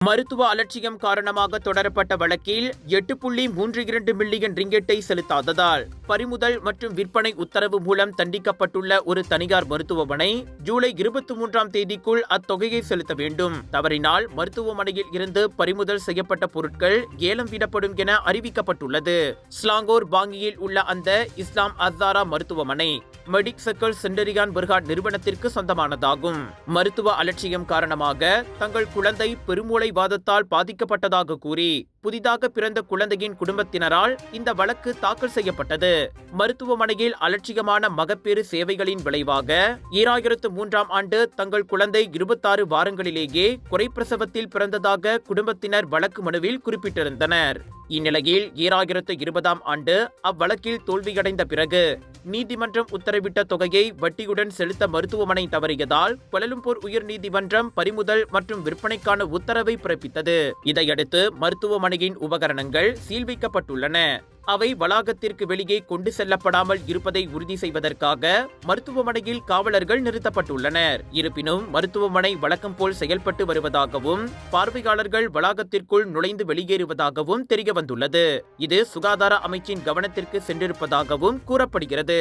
மருத்துவ அலட்சியம் காரணமாக தொடரப்பட்ட வழக்கில் 8.32 மில்லியன் ரிங்கெட்டை செலுத்தாததால் பறிமுதல் மற்றும் விற்பனை உத்தரவு மூலம் தண்டிக்கப்பட்டுள்ள ஒரு தனியார் மருத்துவமனை ஜூலை 23ஆம் தேதிக்குள் அத்தொகையை செலுத்த வேண்டும். தவறினால் மருத்துவமனையில் இருந்து பறிமுதல் செய்யப்பட்ட பொருட்கள் ஏலம் விடப்படும் என அறிவிக்கப்பட்டுள்ளது. ஸ்லாங்கோர் பாங்கியில் உள்ள அந்த இஸ்லாம் அஸ்ஸாரா மருத்துவமனை மெடிக் சர்க்கிள் சென்டரியான் பெர்ஹாட் நிறுவனத்திற்கு சொந்தமானதாகும். மருத்துவ அலட்சியம் காரணமாக தங்கள் குழந்தை பெருமூளை வாதத்தால் பாதிக்கப்பட்டதாக கூறி புதிதாக பிறந்த குழந்தையின் குடும்பத்தினரால் இந்த வழக்கு தாக்கல் செய்யப்பட்டது. மருத்துவமனையில் அலட்சியமான மகப்பேறு சேவைகளின் விளைவாக 2003ஆம் ஆண்டு தங்கள் குழந்தை 26 வாரங்களிலேயே குறைப்பிரசவத்தில் பிறந்ததாக குடும்பத்தினர் வழக்கு மனுவில் குறிப்பிட்டிருந்தனர். இந்நிலையில் 2020ஆம் ஆண்டு அவ்வழக்கில் தோல்வியடைந்த பிறகு நீதிமன்றம் உத்தரவிட்ட தொகையை வட்டியுடன் செலுத்த மருத்துவமனை தவறியதால் கோலாலம்பூர் உயர்நீதிமன்றம் பறிமுதல் மற்றும் விற்பனைக்கான உத்தரவை பிறப்பித்தது. இதையடுத்து மருத்துவமனையின் உபகரணங்கள் சீல் வைக்கப்பட்டுள்ளன. அவை வளாகத்திற்கு வெளியே கொண்டு செல்லப்படாமல் இருப்பதை உறுதி செய்வதற்காக மருத்துவமனையில் காவலர்கள் நிறுத்தப்பட்டுள்ளனர். இருப்பினும் மருத்துவமனை வழக்கம் போல் செயல்பட்டு வருவதாகவும் பார்வையாளர்கள் வளாகத்திற்குள் நுழைந்து வெளியேறுவதாகவும் தெரியவந்துள்ளது. இது சுகாதார அமைச்சின் கவனத்திற்கு சென்றிருப்பதாகவும் கூறப்படுகிறது.